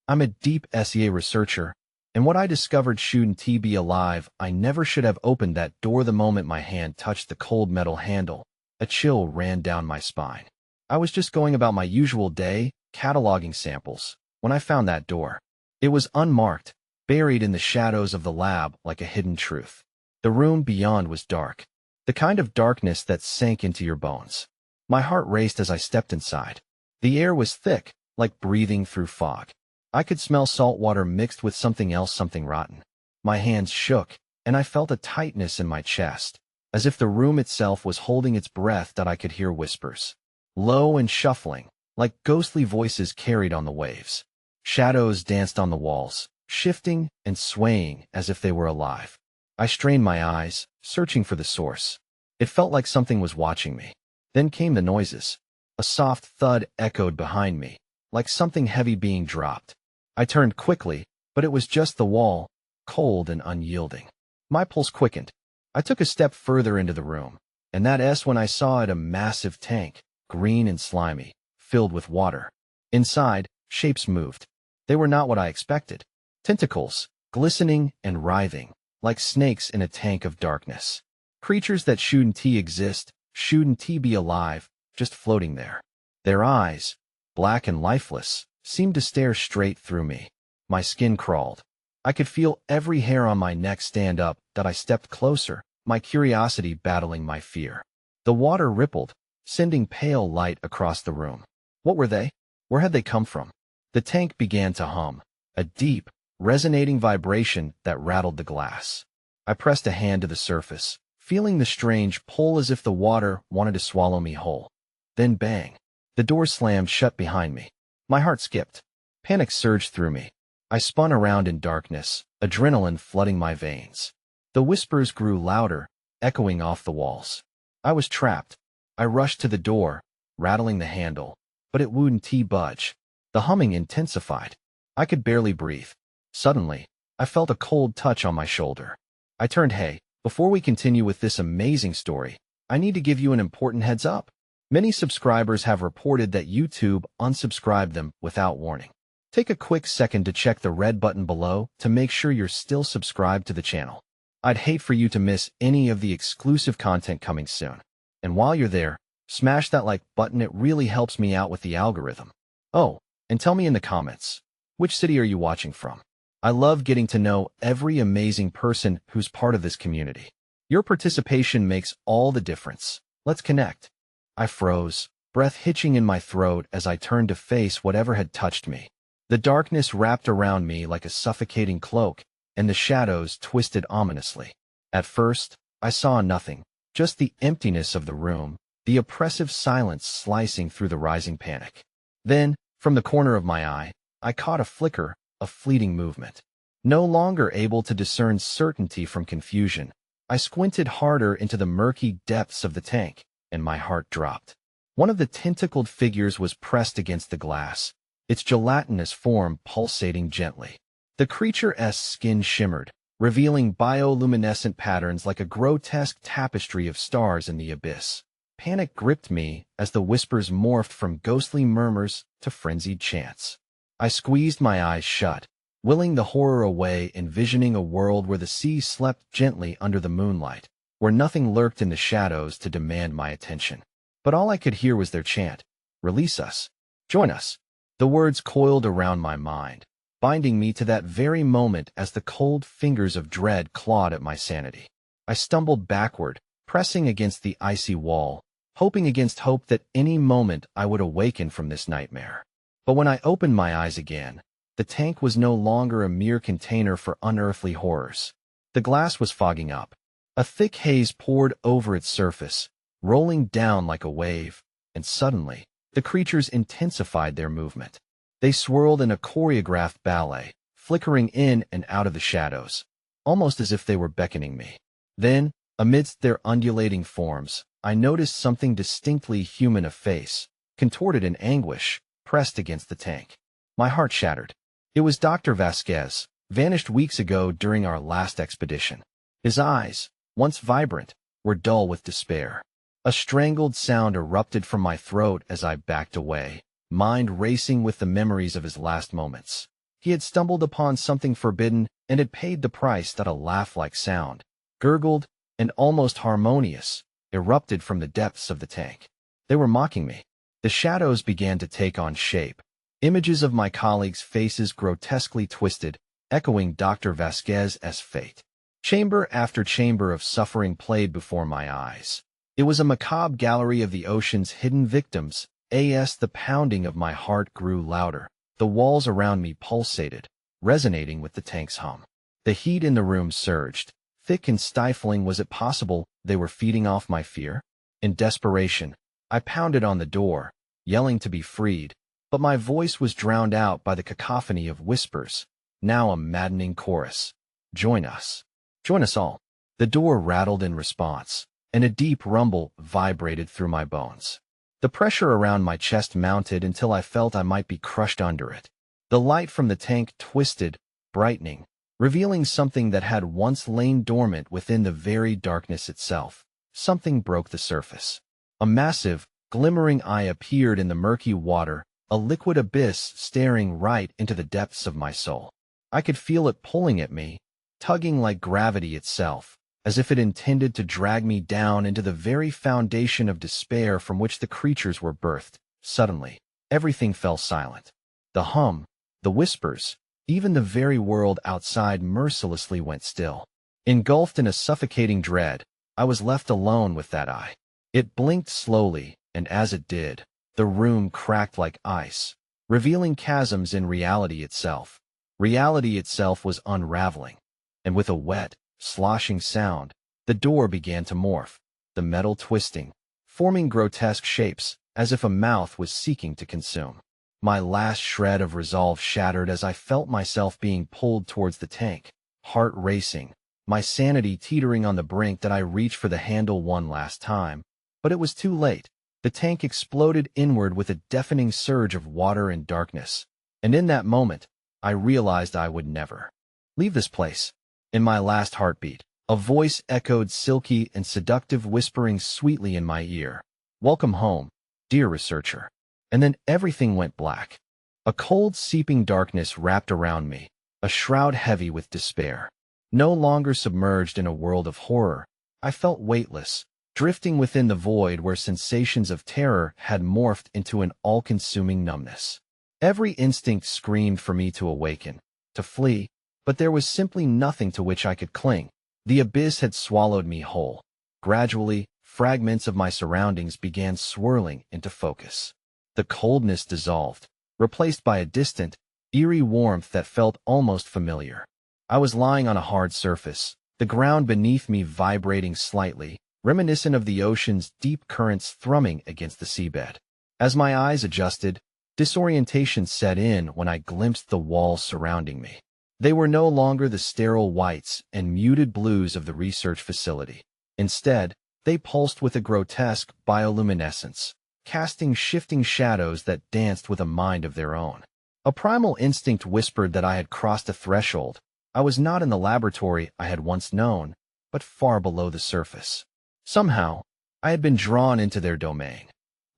I'm a deep SEA researcher, and what I discovered shouldn't be alive. I never should have opened that door the moment my hand touched the cold metal handle. A chill ran down my spine. I was just going about my usual day, cataloging samples, when I found that door. It was unmarked, buried in the shadows of the lab like a hidden truth. The room beyond was dark, the kind of darkness that sank into your bones. My heart raced as I stepped inside. The air was thick, like breathing through fog. I could smell salt water mixed with something else, something rotten. My hands shook, and I felt a tightness in my chest, as if the room itself was holding its breath. That I could hear whispers, low and shuffling, like ghostly voices carried on the waves. Shadows danced on the walls, shifting and swaying as if they were alive. I strained my eyes, searching for the source. It felt like something was watching me. Then came the noises. A soft thud echoed behind me, like something heavy being dropped. I turned quickly, but it was just the wall, cold and unyielding. My pulse quickened. I took a step further into the room, and that's when I saw it, a massive tank, green and slimy, filled with water. Inside, shapes moved. They were not what I expected. Tentacles, glistening and writhing, like snakes in a tank of darkness. Creatures that shouldn't exist, shouldn't be alive, just floating there. Their eyes, black and lifeless, seemed to stare straight through me. My skin crawled. I could feel every hair on my neck stand up. That I stepped closer, my curiosity battling my fear. The water rippled, sending pale light across the room. What were they? Where had they come from? The tank began to hum, a deep, resonating vibration that rattled the glass. I pressed a hand to the surface, feeling the strange pull as if the water wanted to swallow me whole. Then bang! The door slammed shut behind me. My heart skipped. Panic surged through me. I spun around in darkness, adrenaline flooding my veins. The whispers grew louder, echoing off the walls. I was trapped. I rushed to the door, rattling the handle, but it wouldn't budge. The humming intensified. I could barely breathe. Suddenly, I felt a cold touch on my shoulder. I turned. Hey, before we continue with this amazing story, I need to give you an important heads up. Many subscribers have reported that YouTube unsubscribed them without warning. Take a quick second to check the red button below to make sure you're still subscribed to the channel. I'd hate for you to miss any of the exclusive content coming soon. And while you're there, smash that like button. It really helps me out with the algorithm. Oh, and tell me in the comments, which city are you watching from? I love getting to know every amazing person who's part of this community. Your participation makes all the difference. Let's connect. I froze, breath hitching in my throat as I turned to face whatever had touched me. The darkness wrapped around me like a suffocating cloak, and the shadows twisted ominously. At first, I saw nothing, just the emptiness of the room, the oppressive silence slicing through the rising panic. Then, from the corner of my eye, I caught a flicker, a fleeting movement. No longer able to discern certainty from confusion, I squinted harder into the murky depths of the tank, and my heart dropped. One of the tentacled figures was pressed against the glass, its gelatinous form pulsating gently. The creature's skin shimmered, revealing bioluminescent patterns like a grotesque tapestry of stars in the abyss. Panic gripped me as the whispers morphed from ghostly murmurs to frenzied chants. I squeezed my eyes shut, willing the horror away, envisioning a world where the sea slept gently under the moonlight, where nothing lurked in the shadows to demand my attention. But all I could hear was their chant, "Release us. Join us." The words coiled around my mind, binding me to that very moment as the cold fingers of dread clawed at my sanity. I stumbled backward, pressing against the icy wall, hoping against hope that any moment I would awaken from this nightmare. But when I opened my eyes again, the tank was no longer a mere container for unearthly horrors. The glass was fogging up. A thick haze poured over its surface, rolling down like a wave, and suddenly, the creatures intensified their movement. They swirled in a choreographed ballet, flickering in and out of the shadows, almost as if they were beckoning me. Then, amidst their undulating forms, I noticed something distinctly human, a face, contorted in anguish, pressed against the tank. My heart shattered. It was Dr. Vasquez, vanished weeks ago during our last expedition. His eyes, once vibrant, were dull with despair. A strangled sound erupted from my throat as I backed away, mind racing with the memories of his last moments. He had stumbled upon something forbidden and had paid the price. That a laugh-like sound, gurgled and almost harmonious, erupted from the depths of the tank. They were mocking me. The shadows began to take on shape. Images of my colleagues' faces grotesquely twisted, echoing Dr. Vasquez's fate. Chamber after chamber of suffering played before my eyes. It was a macabre gallery of the ocean's hidden victims. The pounding of my heart grew louder. The walls around me pulsated, resonating with the tank's hum. The heat in the room surged, thick and stifling. Was it possible they were feeding off my fear? In desperation, I pounded on the door, yelling to be freed, but my voice was drowned out by the cacophony of whispers, now a maddening chorus. Join us. Join us all. The door rattled in response, and a deep rumble vibrated through my bones. The pressure around my chest mounted until I felt I might be crushed under it. The light from the tank twisted, brightening, revealing something that had once lain dormant within the very darkness itself. Something broke the surface. A massive, glimmering eye appeared in the murky water, a liquid abyss staring right into the depths of my soul. I could feel it pulling at me, tugging like gravity itself, as if it intended to drag me down into the very foundation of despair from which the creatures were birthed. Suddenly, everything fell silent. The hum, the whispers, even the very world outside mercilessly went still. Engulfed in a suffocating dread, I was left alone with that eye. It blinked slowly, and as it did, the room cracked like ice, revealing chasms in reality itself. Reality itself was unraveling, and with a wet, sloshing sound, the door began to morph, the metal twisting, forming grotesque shapes, as if a mouth was seeking to consume. My last shred of resolve shattered as I felt myself being pulled towards the tank, heart racing, my sanity teetering on the brink. That I reached for the handle one last time, but it was too late. The tank exploded inward with a deafening surge of water and darkness, and in that moment, I realized I would never leave this place. In my last heartbeat, a voice echoed, silky and seductive, whispering sweetly in my ear, "Welcome home, dear researcher." And then everything went black. A cold, seeping darkness wrapped around me, a shroud heavy with despair. No longer submerged in a world of horror, I felt weightless, drifting within the void where sensations of terror had morphed into an all-consuming numbness. Every instinct screamed for me to awaken, to flee, but there was simply nothing to which I could cling. The abyss had swallowed me whole. Gradually, fragments of my surroundings began swirling into focus. The coldness dissolved, replaced by a distant, eerie warmth that felt almost familiar. I was lying on a hard surface, the ground beneath me vibrating slightly, reminiscent of the ocean's deep currents thrumming against the seabed. As my eyes adjusted, disorientation set in when I glimpsed the walls surrounding me. They were no longer the sterile whites and muted blues of the research facility. Instead, they pulsed with a grotesque bioluminescence, casting shifting shadows that danced with a mind of their own. A primal instinct whispered that I had crossed a threshold. I was not in the laboratory I had once known, but far below the surface. Somehow, I had been drawn into their domain.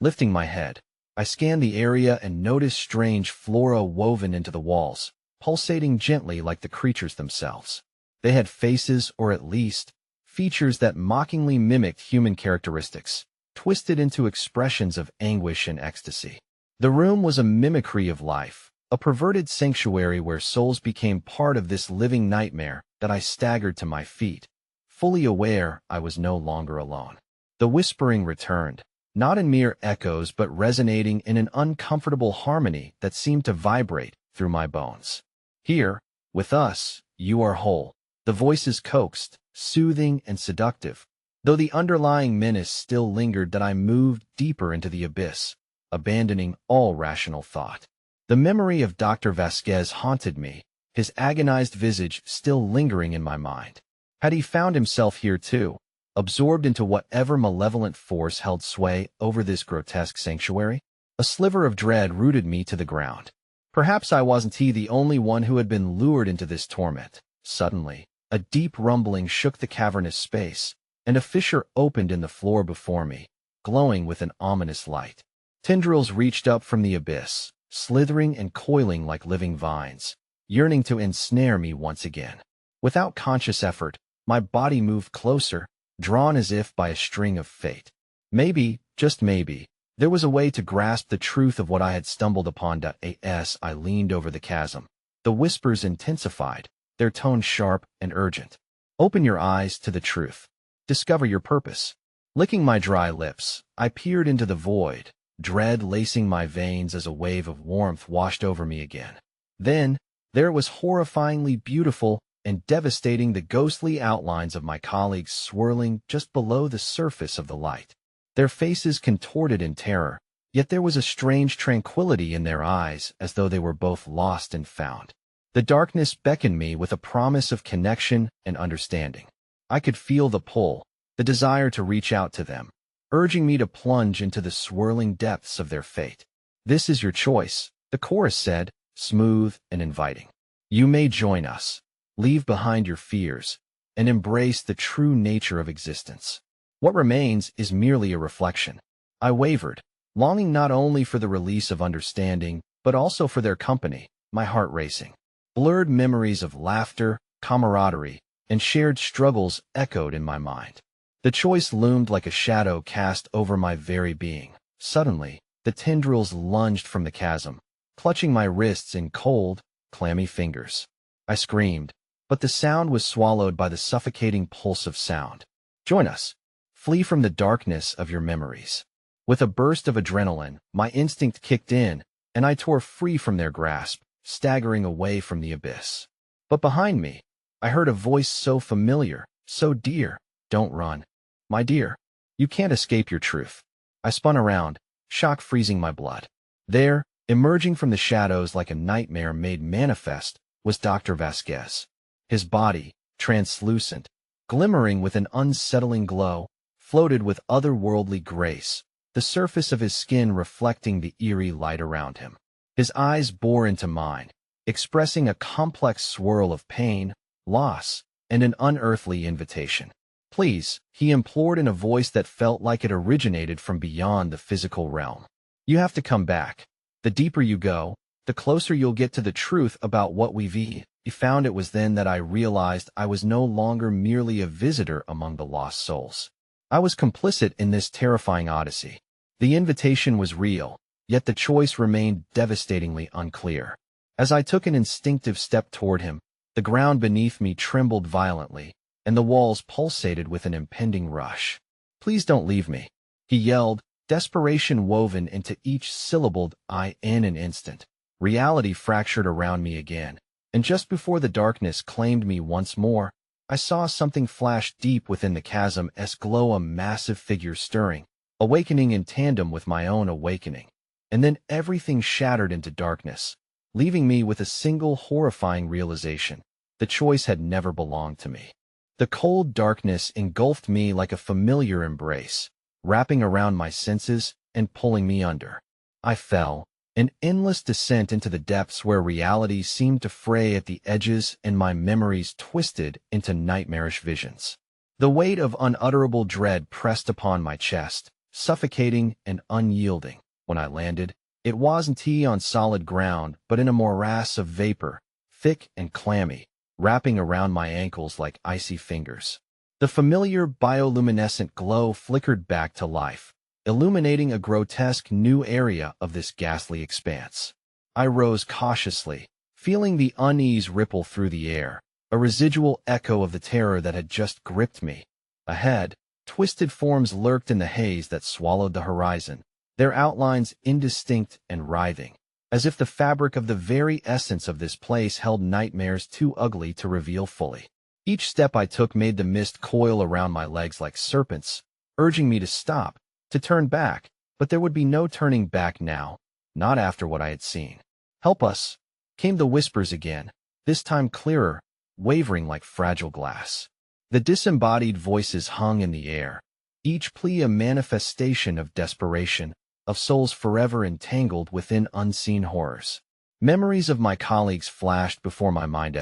Lifting my head, I scanned the area and noticed strange flora woven into the walls, pulsating gently like the creatures themselves. They had faces, or at least, features that mockingly mimicked human characteristics, twisted into expressions of anguish and ecstasy. The room was a mimicry of life, a perverted sanctuary where souls became part of this living nightmare. That I staggered to my feet, fully aware I was no longer alone. The whispering returned, not in mere echoes but resonating in an uncomfortable harmony that seemed to vibrate through my bones. "Here, with us, you are whole." The voices coaxed, soothing and seductive, though the underlying menace still lingered. That I moved deeper into the abyss, abandoning all rational thought. The memory of Dr. Vasquez haunted me, his agonized visage still lingering in my mind. Had he found himself here too, absorbed into whatever malevolent force held sway over this grotesque sanctuary? A sliver of dread rooted me to the ground. Perhaps I wasn't the only one who had been lured into this torment. Suddenly, a deep rumbling shook the cavernous space, and a fissure opened in the floor before me, glowing with an ominous light. Tendrils reached up from the abyss, slithering and coiling like living vines. yearning to ensnare me once again. Without conscious effort, my body moved closer, drawn as if by a string of fate. Maybe, just maybe, there was a way to grasp the truth of what I had stumbled upon. As I leaned over the chasm, the whispers intensified, their tone sharp and urgent. Open your eyes to the truth. Discover your purpose. Licking my dry lips, I peered into the void, dread lacing my veins as a wave of warmth washed over me again. Then, there was horrifyingly beautiful and devastating, the ghostly outlines of my colleagues swirling just below the surface of the light. Their faces contorted in terror, yet there was a strange tranquility in their eyes, as though they were both lost and found. The darkness beckoned me with a promise of connection and understanding. I could feel the pull, the desire to reach out to them, urging me to plunge into the swirling depths of their fate. This is your choice, the chorus said, smooth and inviting. You may join us, leave behind your fears, and embrace the true nature of existence. What remains is merely a reflection. I wavered, longing not only for the release of understanding, but also for their company, my heart racing. Blurred memories of laughter, camaraderie, and shared struggles echoed in my mind. The choice loomed like a shadow cast over my very being. Suddenly, the tendrils lunged from the chasm, clutching my wrists in cold, clammy fingers. I screamed, but the sound was swallowed by the suffocating pulse of sound. Join us. Flee from the darkness of your memories. With a burst of adrenaline, my instinct kicked in, and I tore free from their grasp, staggering away from the abyss. But behind me, I heard a voice so familiar, so dear. Don't run. My dear, you can't escape your truth. I spun around, shock freezing my blood. There, emerging from the shadows like a nightmare made manifest, was Dr. Vasquez. His body, translucent, glimmering with an unsettling glow, floated with otherworldly grace, the surface of his skin reflecting the eerie light around him. His eyes bore into mine, expressing a complex swirl of pain, loss, and an unearthly invitation. Please, he implored in a voice that felt like it originated from beyond the physical realm. You have to come back. The deeper you go, the closer you'll get to the truth about what we've found. It was then that I realized I was no longer merely a visitor among the lost souls. I was complicit in this terrifying odyssey. The invitation was real, yet the choice remained devastatingly unclear. As I took an instinctive step toward him, the ground beneath me trembled violently, and the walls pulsated with an impending rush. Please don't leave me, he yelled, desperation woven into each syllabled I. In an instant, reality fractured around me again, and just before the darkness claimed me once more, I saw something flash deep within the chasm's glow, a massive figure stirring, awakening in tandem with my own awakening. And then everything shattered into darkness, leaving me with a single horrifying realization. The choice had never belonged to me. The cold darkness engulfed me like a familiar embrace, wrapping around my senses and pulling me under. I fell, an endless descent into the depths where reality seemed to fray at the edges and my memories twisted into nightmarish visions. The weight of unutterable dread pressed upon my chest, suffocating and unyielding. When I landed, it wasn't on solid ground, but in a morass of vapor, thick and clammy, wrapping around my ankles like icy fingers. The familiar bioluminescent glow flickered back to life, illuminating a grotesque new area of this ghastly expanse. I rose cautiously, feeling the unease ripple through the air, a residual echo of the terror that had just gripped me. Ahead, twisted forms lurked in the haze that swallowed the horizon, their outlines indistinct and writhing, as if the fabric of the very essence of this place held nightmares too ugly to reveal fully. Each step I took made the mist coil around my legs like serpents, urging me to stop, to turn back, but there would be no turning back now, not after what I had seen. Help us, came the whispers again, this time clearer, wavering like fragile glass. The disembodied voices hung in the air, each plea a manifestation of desperation, of souls forever entangled within unseen horrors. Memories of my colleagues flashed before my mind,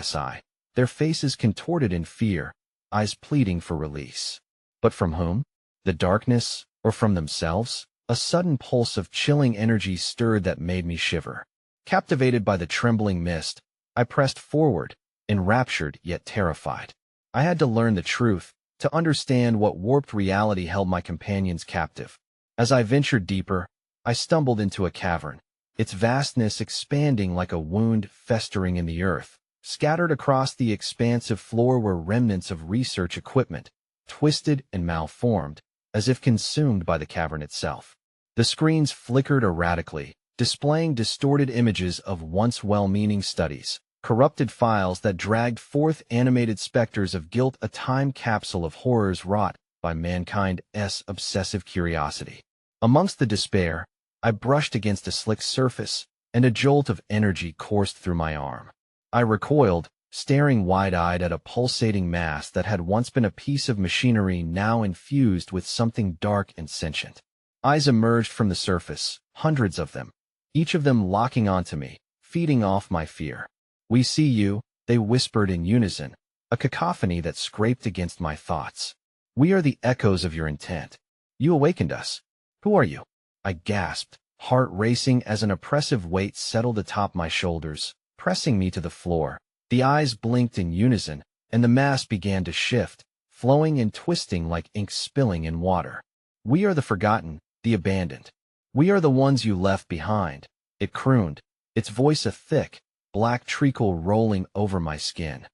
their faces contorted in fear, eyes pleading for release. But from whom? The darkness, or from themselves? A sudden pulse of chilling energy stirred that made me shiver. Captivated by the trembling mist, I pressed forward, enraptured yet terrified. I had to learn the truth, to understand what warped reality held my companions captive. As I ventured deeper, I stumbled into a cavern, its vastness expanding like a wound festering in the earth. Scattered across the expansive floor were remnants of research equipment, twisted and malformed, as if consumed by the cavern itself. The screens flickered erratically, displaying distorted images of once well-meaning studies, corrupted files that dragged forth animated specters of guilt, a time capsule of horrors wrought by mankind's obsessive curiosity. Amongst the despair, I brushed against a slick surface, and a jolt of energy coursed through my arm. I recoiled, staring wide-eyed at a pulsating mass that had once been a piece of machinery now infused with something dark and sentient. Eyes emerged from the surface, hundreds of them, each of them locking onto me, feeding off my fear. "We see you," they whispered in unison, a cacophony that scraped against my thoughts. "We are the echoes of your intent. You awakened us. Who are you?" I gasped, heart racing as an oppressive weight settled atop my shoulders, pressing me to the floor. The eyes blinked in unison, and the mass began to shift, flowing and twisting like ink spilling in water. "We are the forgotten, the abandoned. We are the ones you left behind," it crooned, its voice a thick, black treacle rolling over my skin.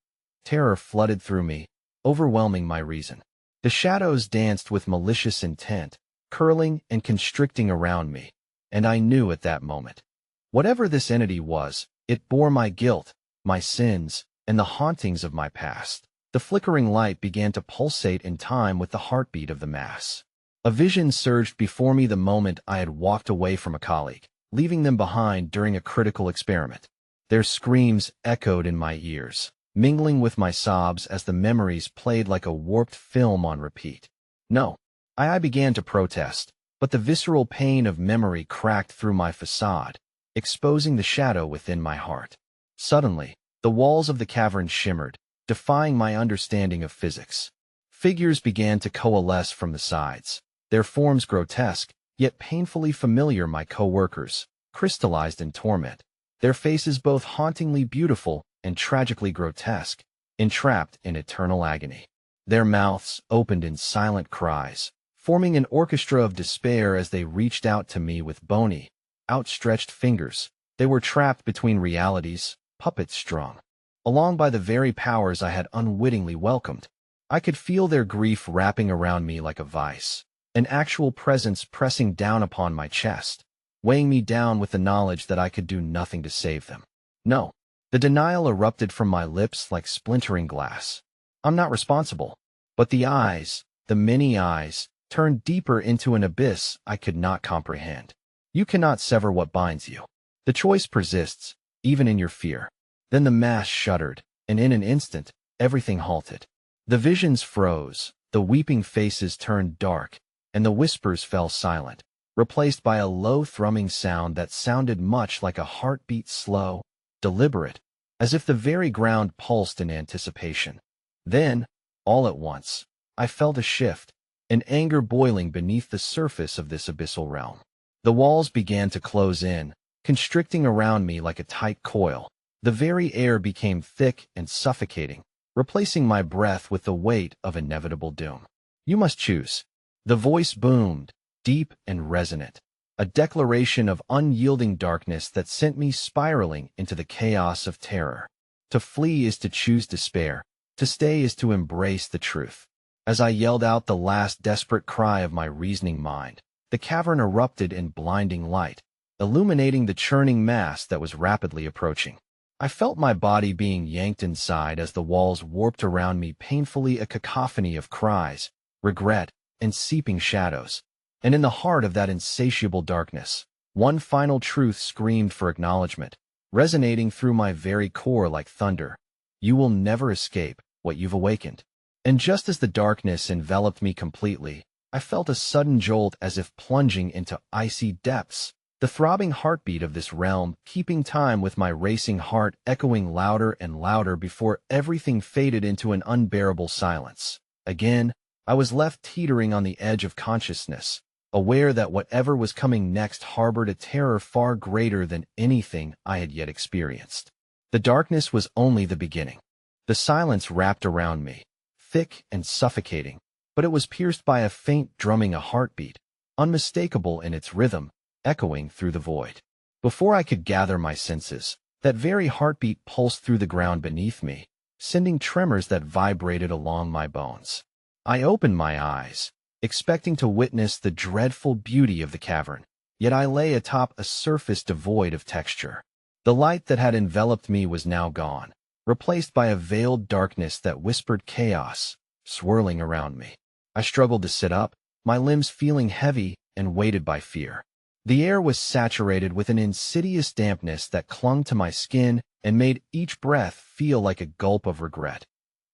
Terror flooded through me, overwhelming my reason. The shadows danced with malicious intent, curling and constricting around me, and I knew at that moment. Whatever this entity was, it bore my guilt, my sins, and the hauntings of my past. The flickering light began to pulsate in time with the heartbeat of the mass. A vision surged before me the moment I had walked away from a colleague, leaving them behind during a critical experiment. Their screams echoed in my ears, mingling with my sobs as the memories played like a warped film on repeat. No, I began to protest, but the visceral pain of memory cracked through my facade, exposing the shadow within my heart. Suddenly, the walls of the cavern shimmered, defying my understanding of physics. Figures began to coalesce from the sides, their forms grotesque, yet painfully familiar. My co-workers, crystallized in torment, their faces both hauntingly beautiful and tragically grotesque, entrapped in eternal agony. Their mouths opened in silent cries, forming an orchestra of despair as they reached out to me with bony, outstretched fingers. They were trapped between realities, puppets strung along by the very powers I had unwittingly welcomed. I could feel their grief wrapping around me like a vice, an actual presence pressing down upon my chest, weighing me down with the knowledge that I could do nothing to save them. No, the denial erupted from my lips like splintering glass. I'm not responsible. But the eyes, the many eyes, turned deeper into an abyss I could not comprehend. You cannot sever what binds you. The choice persists, even in your fear. Then the mass shuddered, and in an instant, everything halted. The visions froze, the weeping faces turned dark, and the whispers fell silent, replaced by a low thrumming sound that sounded much like a heartbeat, slow, deliberate, as if the very ground pulsed in anticipation. Then, all at once, I felt a shift, an anger boiling beneath the surface of this abyssal realm. The walls began to close in, constricting around me like a tight coil. The very air became thick and suffocating, replacing my breath with the weight of inevitable doom. "You must choose." The voice boomed, deep and resonant, a declaration of unyielding darkness that sent me spiraling into the chaos of terror. To flee is to choose despair. To stay is to embrace the truth. As I yelled out the last desperate cry of my reasoning mind, the cavern erupted in blinding light, illuminating the churning mass that was rapidly approaching. I felt my body being yanked inside as the walls warped around me painfully, a cacophony of cries, regret, and seeping shadows. And in the heart of that insatiable darkness, one final truth screamed for acknowledgement, resonating through my very core like thunder. You will never escape what you've awakened. And just as the darkness enveloped me completely, I felt a sudden jolt as if plunging into icy depths. The throbbing heartbeat of this realm, keeping time with my racing heart, echoing louder and louder before everything faded into an unbearable silence. Again, I was left teetering on the edge of consciousness, aware that whatever was coming next harbored a terror far greater than anything I had yet experienced. The darkness was only the beginning. The silence wrapped around me, thick and suffocating, but it was pierced by a faint drumming, a heartbeat, unmistakable in its rhythm, echoing through the void. Before I could gather my senses, that very heartbeat pulsed through the ground beneath me, sending tremors that vibrated along my bones. I opened my eyes, expecting to witness the dreadful beauty of the cavern, yet I lay atop a surface devoid of texture. The light that had enveloped me was now gone, replaced by a veiled darkness that whispered chaos, swirling around me. I struggled to sit up, my limbs feeling heavy and weighted by fear. The air was saturated with an insidious dampness that clung to my skin and made each breath feel like a gulp of regret.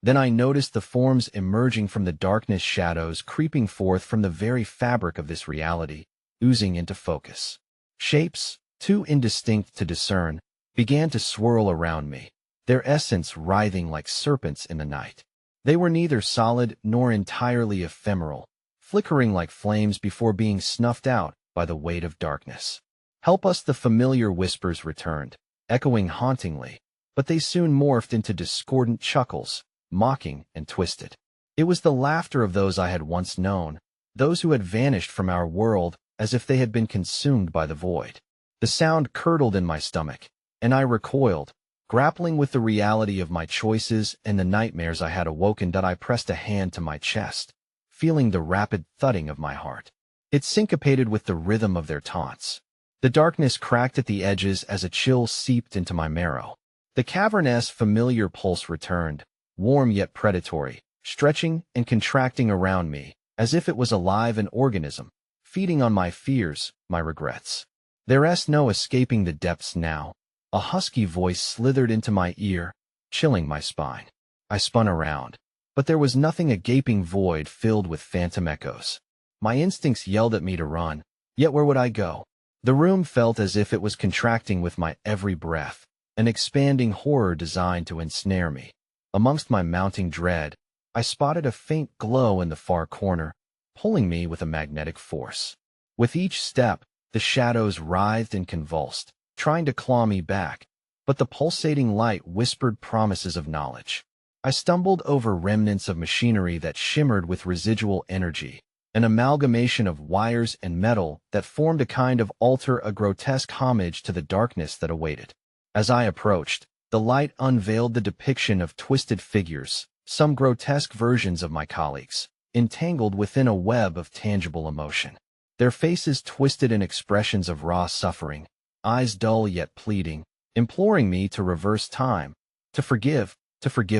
Then I noticed the forms emerging from the darkness, shadows creeping forth from the very fabric of this reality, oozing into focus. Shapes, too indistinct to discern, began to swirl around me, their essence writhing like serpents in the night. They were neither solid nor entirely ephemeral, flickering like flames before being snuffed out by the weight of darkness. "Help us," the familiar whispers returned, echoing hauntingly, but they soon morphed into discordant chuckles, mocking and twisted. It was the laughter of those I had once known, those who had vanished from our world as if they had been consumed by the void. The sound curdled in my stomach, and I recoiled, grappling with the reality of my choices and the nightmares I had awoken. I pressed a hand to my chest, feeling the rapid thudding of my heart. It syncopated with the rhythm of their taunts. The darkness cracked at the edges as a chill seeped into my marrow. The cavernous familiar pulse returned, warm yet predatory, stretching and contracting around me, as if it was alive, an organism, feeding on my fears, my regrets. There's no escaping the depths now. A husky voice slithered into my ear, chilling my spine. I spun around, but there was nothing, a gaping void filled with phantom echoes. My instincts yelled at me to run, yet where would I go? The room felt as if it was contracting with my every breath, an expanding horror designed to ensnare me. Amongst my mounting dread, I spotted a faint glow in the far corner, pulling me with a magnetic force. With each step, the shadows writhed and convulsed, trying to claw me back, but the pulsating light whispered promises of knowledge. I stumbled over remnants of machinery that shimmered with residual energy, an amalgamation of wires and metal that formed a kind of altar, a grotesque homage to the darkness that awaited. As I approached, the light unveiled the depiction of twisted figures, some grotesque versions of my colleagues, entangled within a web of tangible emotion. Their faces twisted in expressions of raw suffering, eyes dull yet pleading, imploring me to reverse time, to forgive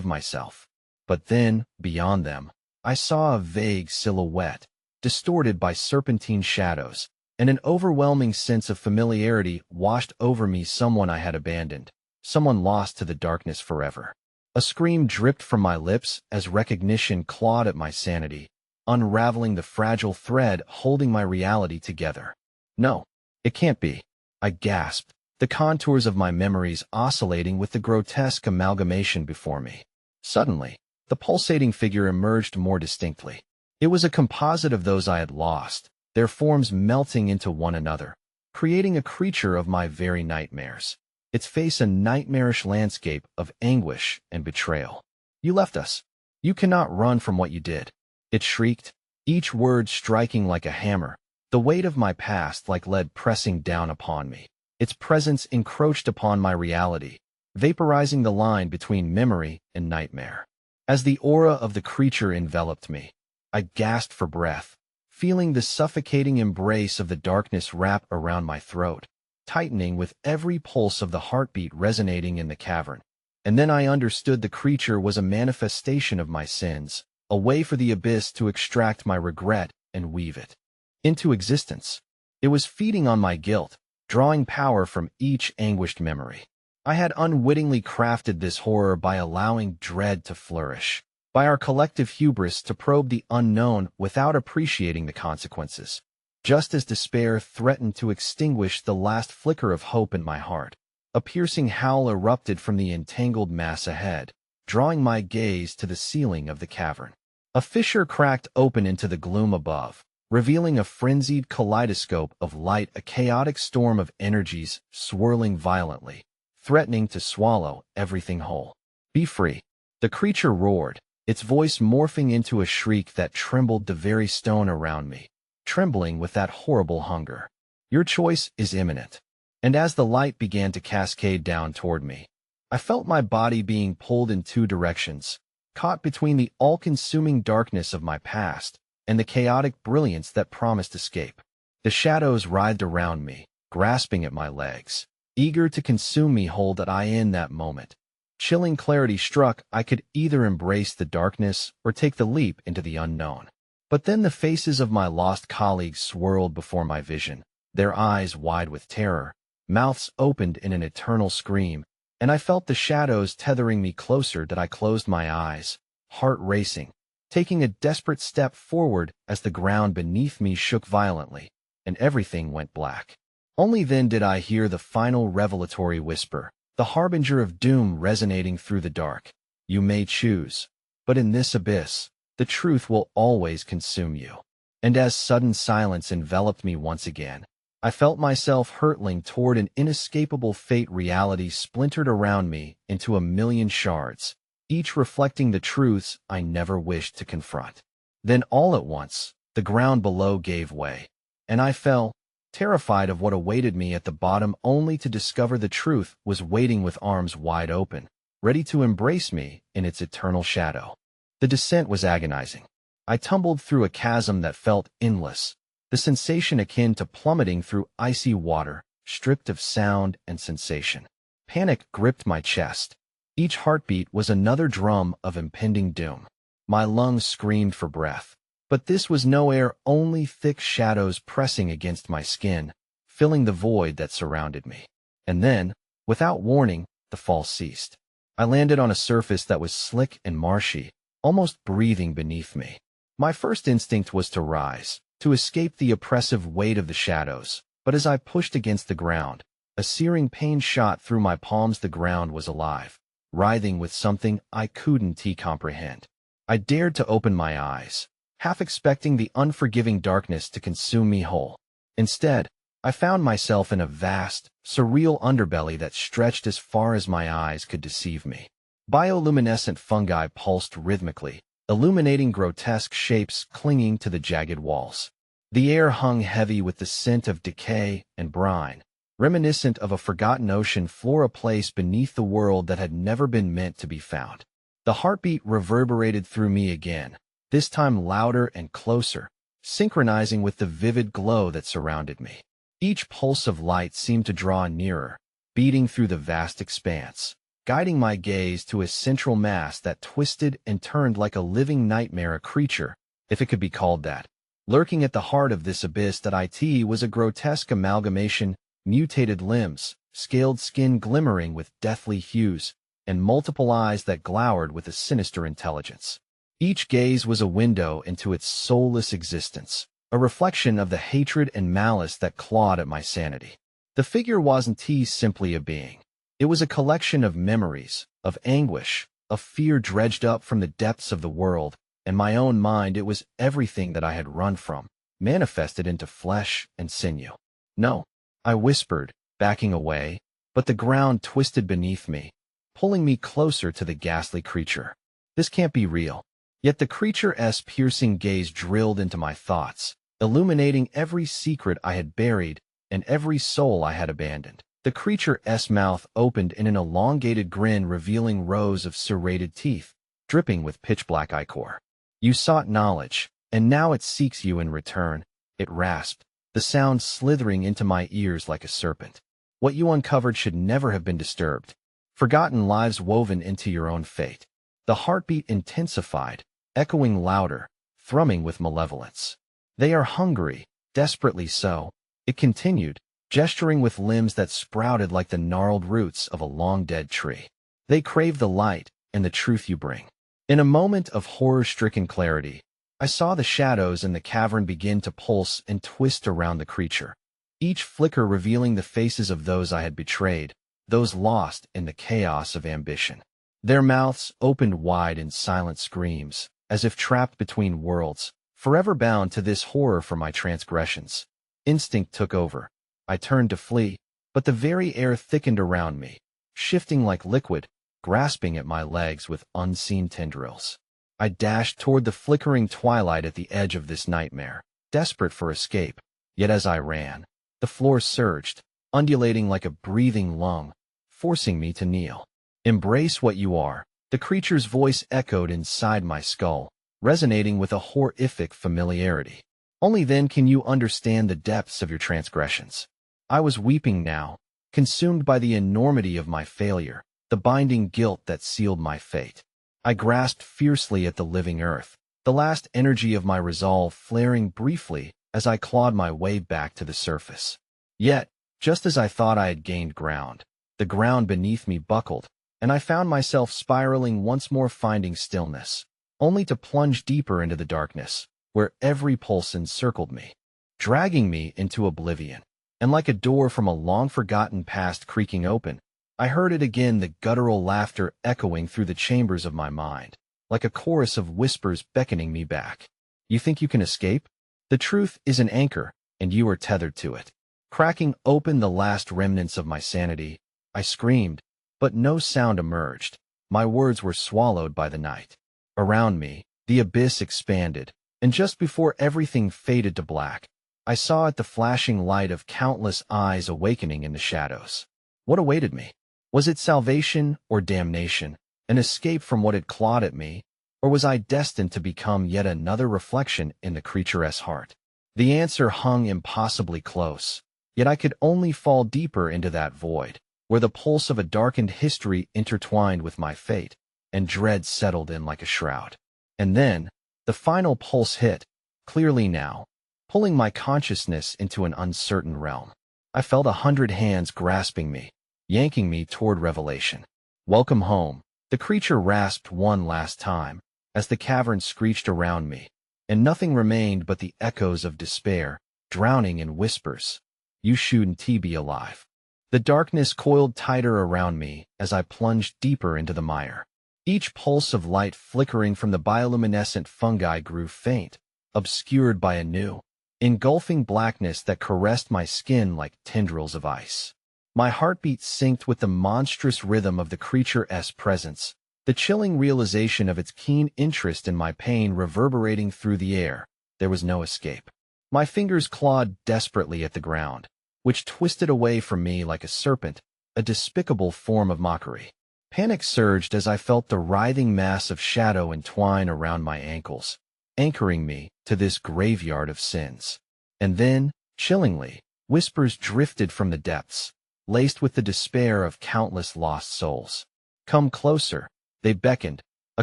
myself. But then, beyond them, I saw a vague silhouette, distorted by serpentine shadows, and an overwhelming sense of familiarity washed over me. Someone I had abandoned, someone lost to the darkness forever. A scream dripped from my lips as recognition clawed at my sanity, unraveling the fragile thread holding my reality together. "No, it can't be," I gasped, the contours of my memories oscillating with the grotesque amalgamation before me. Suddenly, the pulsating figure emerged more distinctly. It was a composite of those I had lost, their forms melting into one another, creating a creature of my very nightmares, its face a nightmarish landscape of anguish and betrayal. "You left us. You cannot run from what you did," it shrieked, each word striking like a hammer, the weight of my past like lead pressing down upon me. Its presence encroached upon my reality, vaporizing the line between memory and nightmare. As the aura of the creature enveloped me, I gasped for breath, feeling the suffocating embrace of the darkness wrap around my throat, tightening with every pulse of the heartbeat resonating in the cavern. And then I understood the creature was a manifestation of my sins, a way for the abyss to extract my regret and weave it into existence. It was feeding on my guilt, drawing power from each anguished memory. I had unwittingly crafted this horror by allowing dread to flourish, by our collective hubris to probe the unknown without appreciating the consequences. Just as despair threatened to extinguish the last flicker of hope in my heart, a piercing howl erupted from the entangled mass ahead, drawing my gaze to the ceiling of the cavern. A fissure cracked open into the gloom above, revealing a frenzied kaleidoscope of light, a chaotic storm of energies swirling violently, threatening to swallow everything whole. Be free. The creature roared, its voice morphing into a shriek that trembled the very stone around me, trembling with that horrible hunger. Your choice is imminent. And as the light began to cascade down toward me, I felt my body being pulled in two directions, caught between the all-consuming darkness of my past and the chaotic brilliance that promised escape. The shadows writhed around me, grasping at my legs, eager to consume me whole. That I in that moment. Chilling clarity struck. I could either embrace the darkness or take the leap into the unknown. But then the faces of my lost colleagues swirled before my vision, their eyes wide with terror, mouths opened in an eternal scream, and I felt the shadows tethering me closer. That I closed my eyes, heart racing, taking a desperate step forward as the ground beneath me shook violently, and everything went black. Only then did I hear the final revelatory whisper, the harbinger of doom resonating through the dark. You may choose, but in this abyss, the truth will always consume you. And as sudden silence enveloped me once again, I felt myself hurtling toward an inescapable fate. Reality splintered around me into a million shards, each reflecting the truths I never wished to confront. Then all at once, the ground below gave way, and I fell, terrified of what awaited me at the bottom, only to discover the truth was waiting with arms wide open, ready to embrace me in its eternal shadow. The descent was agonizing. I tumbled through a chasm that felt endless, the sensation akin to plummeting through icy water, stripped of sound and sensation. Panic gripped my chest. Each heartbeat was another drum of impending doom. My lungs screamed for breath. But this was no air, only thick shadows pressing against my skin, filling the void that surrounded me. And then, without warning, the fall ceased. I landed on a surface that was slick and marshy, almost breathing beneath me. My first instinct was to rise, to escape the oppressive weight of the shadows, but as I pushed against the ground, a searing pain shot through my palms. The ground was alive, writhing with something I couldn't comprehend. I dared to open my eyes, half expecting the unforgiving darkness to consume me whole. Instead, I found myself in a vast, surreal underbelly that stretched as far as my eyes could deceive me. Bioluminescent fungi pulsed rhythmically, illuminating grotesque shapes clinging to the jagged walls. The air hung heavy with the scent of decay and brine, reminiscent of a forgotten ocean floor, a place beneath the world that had never been meant to be found. The heartbeat reverberated through me again, this time louder and closer, synchronizing with the vivid glow that surrounded me. Each pulse of light seemed to draw nearer, beating through the vast expanse, guiding my gaze to a central mass that twisted and turned like a living nightmare. A creature, if it could be called that, lurking at the heart of this abyss. That it was a grotesque amalgamation, mutated limbs, scaled skin glimmering with deathly hues, and multiple eyes that glowered with a sinister intelligence. Each gaze was a window into its soulless existence, a reflection of the hatred and malice that clawed at my sanity. The figure wasn't simply a being. It was a collection of memories, of anguish, of fear dredged up from the depths of the world, and my own mind. It was everything that I had run from, manifested into flesh and sinew. No, I whispered, backing away, but the ground twisted beneath me, pulling me closer to the ghastly creature. This can't be real. Yet the creature's piercing gaze drilled into my thoughts, illuminating every secret I had buried and every soul I had abandoned. The creature's mouth opened in an elongated grin, revealing rows of serrated teeth, dripping with pitch-black ichor. You sought knowledge, and now it seeks you in return, it rasped, the sound slithering into my ears like a serpent. What you uncovered should never have been disturbed. Forgotten lives woven into your own fate. The heartbeat intensified, echoing louder, thrumming with malevolence. They are hungry, desperately so, it continued, gesturing with limbs that sprouted like the gnarled roots of a long-dead tree. They crave the light and the truth you bring. In a moment of horror-stricken clarity, I saw the shadows in the cavern begin to pulse and twist around the creature, each flicker revealing the faces of those I had betrayed, those lost in the chaos of ambition. Their mouths opened wide in silent screams, as if trapped between worlds, forever bound to this horror for my transgressions. Instinct took over. I turned to flee, but the very air thickened around me, shifting like liquid, grasping at my legs with unseen tendrils. I dashed toward the flickering twilight at the edge of this nightmare, desperate for escape. Yet as I ran, the floor surged, undulating like a breathing lung, forcing me to kneel. "Embrace what you are," the creature's voice echoed inside my skull, resonating with a horrific familiarity. "Only then can you understand the depths of your transgressions." I was weeping now, consumed by the enormity of my failure, the binding guilt that sealed my fate. I grasped fiercely at the living earth, the last energy of my resolve flaring briefly as I clawed my way back to the surface. Yet, just as I thought I had gained ground, the ground beneath me buckled, and I found myself spiraling once more, finding stillness, only to plunge deeper into the darkness, where every pulse encircled me, dragging me into oblivion. And like a door from a long-forgotten past creaking open, I heard it again, the guttural laughter echoing through the chambers of my mind, like a chorus of whispers beckoning me back. "You think you can escape? The truth is an anchor, and you are tethered to it." Cracking open the last remnants of my sanity, I screamed, but no sound emerged. My words were swallowed by the night. Around me, the abyss expanded, and just before everything faded to black, I saw it, the flashing light of countless eyes awakening in the shadows. What awaited me? Was it salvation or damnation, an escape from what had clawed at me, or was I destined to become yet another reflection in the creature's heart? The answer hung impossibly close, yet I could only fall deeper into that void, where the pulse of a darkened history intertwined with my fate, and dread settled in like a shroud. And then, the final pulse hit, clearly now, pulling my consciousness into an uncertain realm. I felt 100 hands grasping me, yanking me toward revelation. "Welcome home," the creature rasped one last time, as the cavern screeched around me, and nothing remained but the echoes of despair, drowning in whispers. "You shouldn't be alive." The darkness coiled tighter around me as I plunged deeper into the mire. Each pulse of light flickering from the bioluminescent fungi grew faint, obscured by a new, engulfing blackness that caressed my skin like tendrils of ice. My heartbeat synced with the monstrous rhythm of the creature's presence, the chilling realization of its keen interest in my pain reverberating through the air. There was no escape. My fingers clawed desperately at the ground, which twisted away from me like a serpent, a despicable form of mockery. Panic surged as I felt the writhing mass of shadow entwine around my ankles, anchoring me to this graveyard of sins. And then, chillingly, whispers drifted from the depths, laced with the despair of countless lost souls. "Come closer," they beckoned, a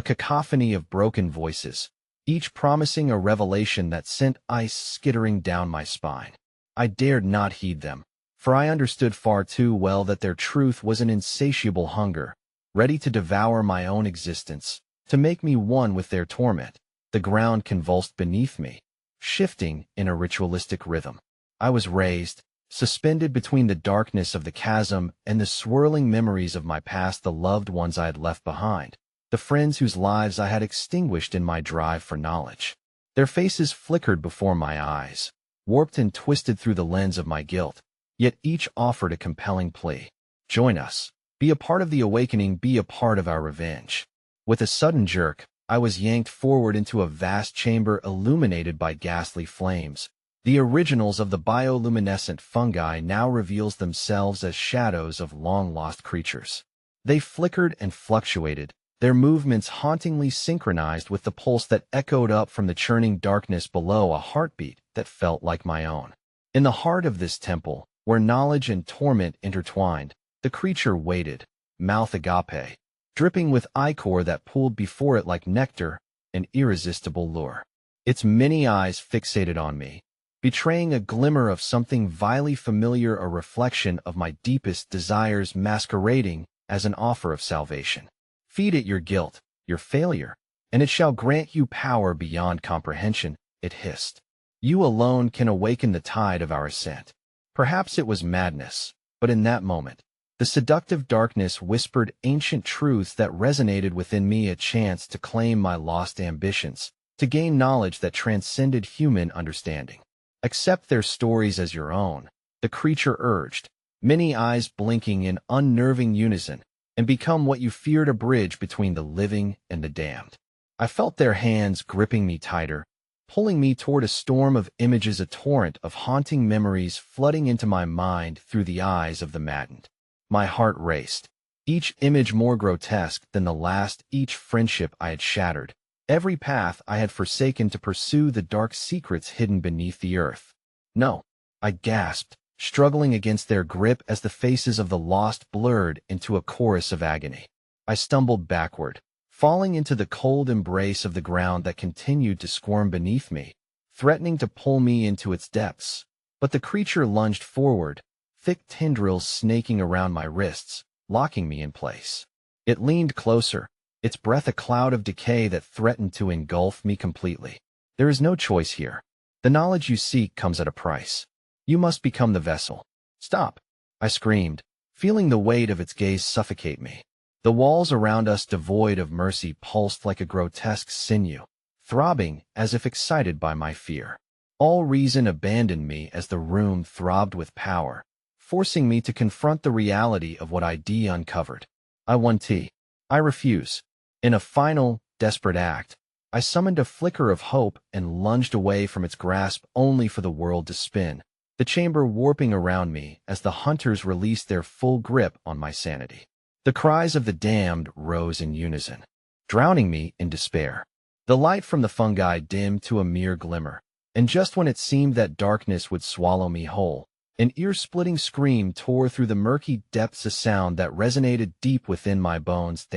cacophony of broken voices, each promising a revelation that sent ice skittering down my spine. I dared not heed them, for I understood far too well that their truth was an insatiable hunger, ready to devour my own existence, to make me one with their torment. The ground convulsed beneath me, shifting in a ritualistic rhythm. I was raised, suspended between the darkness of the chasm and the swirling memories of my past, the loved ones I had left behind, the friends whose lives I had extinguished in my drive for knowledge. Their faces flickered before my eyes, warped and twisted through the lens of my guilt, yet each offered a compelling plea. "Join us. Be a part of the awakening. Be a part of our revenge." With a sudden jerk, I was yanked forward into a vast chamber illuminated by ghastly flames. The originals of the bioluminescent fungi now revealed themselves as shadows of long-lost creatures. They flickered and fluctuated, their movements hauntingly synchronized with the pulse that echoed up from the churning darkness below, a heartbeat that felt like my own. In the heart of this temple, where knowledge and torment intertwined, the creature waited, mouth agape, dripping with ichor that pooled before it like nectar, an irresistible lure. Its many eyes fixated on me, betraying a glimmer of something vilely familiar, a reflection of my deepest desires masquerading as an offer of salvation. "Feed it your guilt, your failure, and it shall grant you power beyond comprehension," it hissed. "You alone can awaken the tide of our ascent." Perhaps it was madness, but in that moment, the seductive darkness whispered ancient truths that resonated within me, a chance to claim my lost ambitions, to gain knowledge that transcended human understanding. "Accept their stories as your own," the creature urged, many eyes blinking in unnerving unison, and become what you feared a bridge between the living and the damned. I felt their hands gripping me tighter, pulling me toward a storm of images, a torrent of haunting memories flooding into my mind through the eyes of the maddened. My heart raced, each image more grotesque than the last, each friendship I had shattered, every path I had forsaken to pursue the dark secrets hidden beneath the earth. No, I gasped, struggling against their grip as the faces of the lost blurred into a chorus of agony. I stumbled backward, falling into the cold embrace of the ground that continued to squirm beneath me, threatening to pull me into its depths. But the creature lunged forward, thick tendrils snaking around my wrists, locking me in place. It leaned closer, its breath a cloud of decay that threatened to engulf me completely. There is no choice here. The knowledge you seek comes at a price. You must become the vessel. Stop, I screamed, feeling the weight of its gaze suffocate me. The walls around us, devoid of mercy, pulsed like a grotesque sinew, throbbing as if excited by my fear. All reason abandoned me as the room throbbed with power, forcing me to confront the reality of what I'd uncovered. I won T. I refuse. In a final, desperate act, I summoned a flicker of hope and lunged away from its grasp, only for the world to spin, the chamber warping around me as the hunters released their full grip on my sanity. The cries of the damned rose in unison, drowning me in despair. The light from the fungi dimmed to a mere glimmer, and just when it seemed that darkness would swallow me whole, an ear-splitting scream tore through the murky depths, a sound that resonated deep within my bones.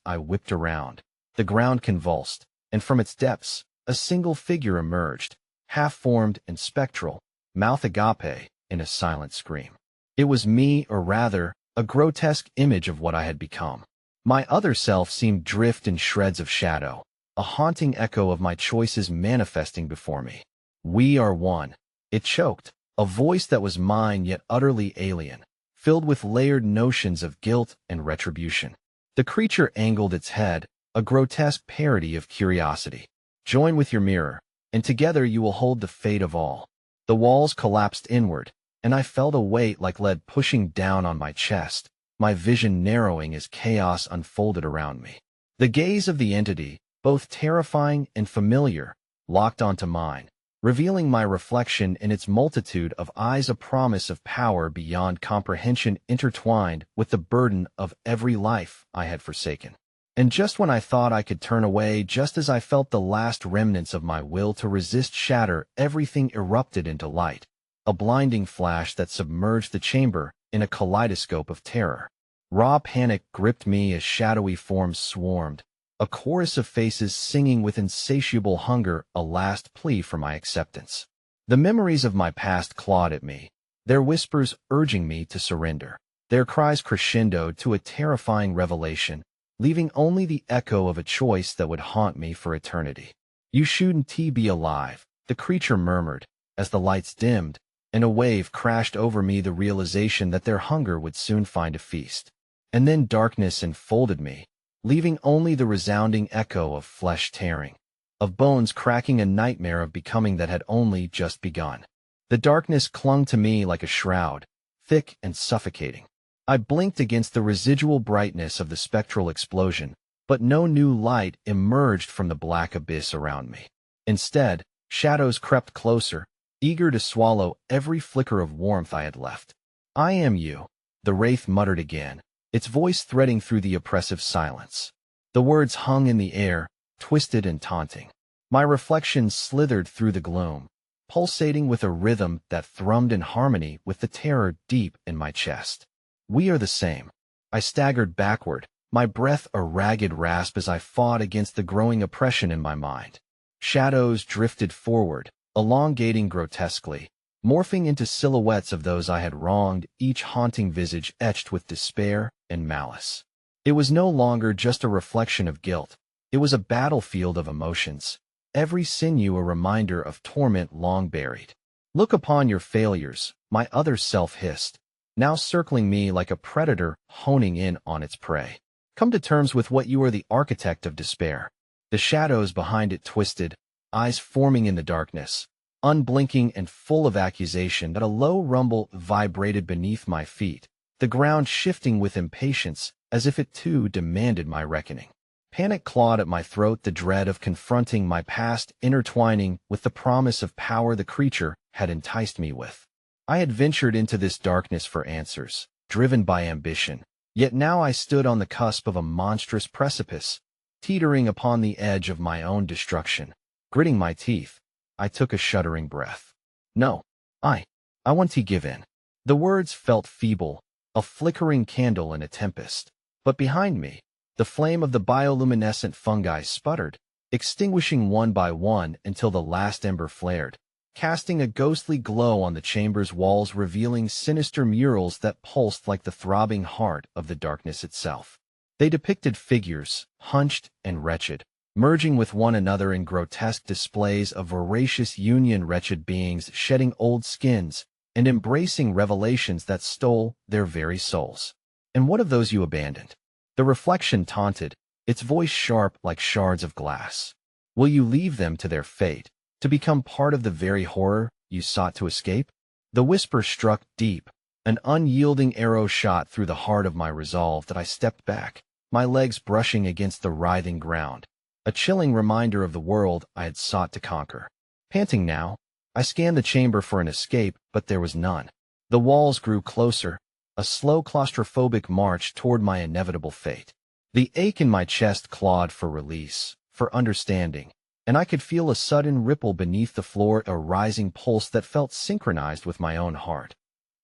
I whipped around. The ground convulsed, and from its depths, a single figure emerged, half-formed and spectral, mouth agape, in a silent scream. It was me, or rather, a grotesque image of what I had become. My other self seemed drift in shreds of shadow, a haunting echo of my choices manifesting before me. We are one, it choked, a voice that was mine yet utterly alien, filled with layered notions of guilt and retribution. The creature angled its head, a grotesque parody of curiosity. Join with your mirror, and together you will hold the fate of all. The walls collapsed inward, and I felt a weight like lead pushing down on my chest, my vision narrowing as chaos unfolded around me. The gaze of the entity, both terrifying and familiar, locked onto mine, revealing my reflection in its multitude of eyes, a promise of power beyond comprehension intertwined with the burden of every life I had forsaken. And just when I thought I could turn away, just as I felt the last remnants of my will to resist shatter, everything erupted into light, a blinding flash that submerged the chamber in a kaleidoscope of terror. Raw panic gripped me as shadowy forms swarmed, a chorus of faces singing with insatiable hunger, a last plea for my acceptance. The memories of my past clawed at me, their whispers urging me to surrender, their cries crescendoed to a terrifying revelation, leaving only the echo of a choice that would haunt me for eternity. You shouldn't be alive, the creature murmured, as the lights dimmed, and a wave crashed over me, the realization that their hunger would soon find a feast. And then darkness enfolded me, leaving only the resounding echo of flesh tearing, of bones cracking, a nightmare of becoming that had only just begun. The darkness clung to me like a shroud, thick and suffocating. I blinked against the residual brightness of the spectral explosion, but no new light emerged from the black abyss around me. Instead, shadows crept closer, eager to swallow every flicker of warmth I had left. I am you, the wraith muttered again, its voice threading through the oppressive silence. The words hung in the air, twisted and taunting. My reflection slithered through the gloom, pulsating with a rhythm that thrummed in harmony with the terror deep in my chest. We are the same. I staggered backward, my breath a ragged rasp as I fought against the growing oppression in my mind. Shadows drifted forward, elongating grotesquely, morphing into silhouettes of those I had wronged, each haunting visage etched with despair and malice. It was no longer just a reflection of guilt. It was a battlefield of emotions, every sinew a reminder of torment long buried. Look upon your failures, my other self hissed, now circling me like a predator honing in on its prey. Come to terms with what you are, the architect of despair. The shadows behind it twisted, eyes forming in the darkness, unblinking and full of accusation, that a low rumble vibrated beneath my feet, the ground shifting with impatience, as if it too demanded my reckoning. Panic clawed at my throat, the dread of confronting my past intertwining with the promise of power the creature had enticed me with. I had ventured into this darkness for answers, driven by ambition, yet now I stood on the cusp of a monstrous precipice, teetering upon the edge of my own destruction. Gritting my teeth, I took a shuddering breath. No, I want to give in. The words felt feeble, a flickering candle in a tempest. But behind me, the flame of the bioluminescent fungi sputtered, extinguishing one by one until the last ember flared, casting a ghostly glow on the chamber's walls, revealing sinister murals that pulsed like the throbbing heart of the darkness itself. They depicted figures, hunched and wretched, merging with one another in grotesque displays of voracious union, wretched beings shedding old skins and embracing revelations that stole their very souls. And what of those you abandoned? The reflection taunted, its voice sharp like shards of glass. Will you leave them to their fate, to become part of the very horror you sought to escape? The whisper struck deep, an unyielding arrow shot through the heart of my resolve that I stepped back, my legs brushing against the writhing ground, a chilling reminder of the world I had sought to conquer. Panting now, I scanned the chamber for an escape, but there was none. The walls grew closer, a slow claustrophobic march toward my inevitable fate. The ache in my chest clawed for release, for understanding, and I could feel a sudden ripple beneath the floor, a rising pulse that felt synchronized with my own heart.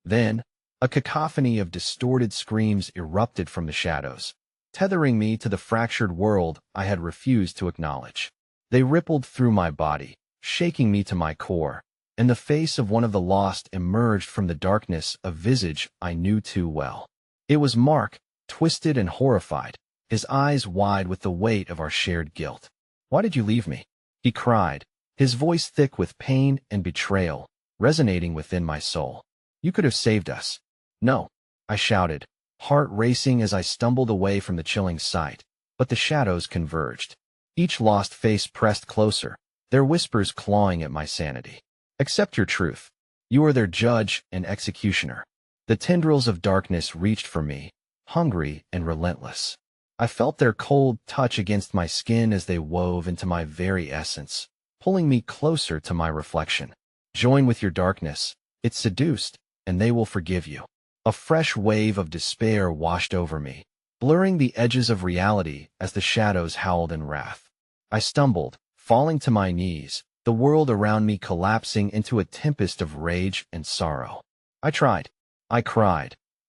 Then, a cacophony of distorted screams erupted from the shadows, tethering me to the fractured world I had refused to acknowledge. They rippled through my body, shaking me to my core, and the face of one of the lost emerged from the darkness, a visage I knew too well. It was Mark, twisted and horrified, his eyes wide with the weight of our shared guilt. "Why did you leave me?" he cried, his voice thick with pain and betrayal, resonating within my soul. "You could have saved us." "No," I shouted, heart racing as I stumbled away from the chilling sight. But the shadows converged. Each lost face pressed closer, their whispers clawing at my sanity. "Accept your truth. You are their judge and executioner." The tendrils of darkness reached for me, hungry and relentless. I felt their cold touch against my skin as they wove into my very essence, pulling me closer to my reflection. "Join with your darkness. It's seduced, and they will forgive you." A fresh wave of despair washed over me, blurring the edges of reality as the shadows howled in wrath. I stumbled, falling to my knees, the world around me collapsing into a tempest of rage and sorrow. I cried,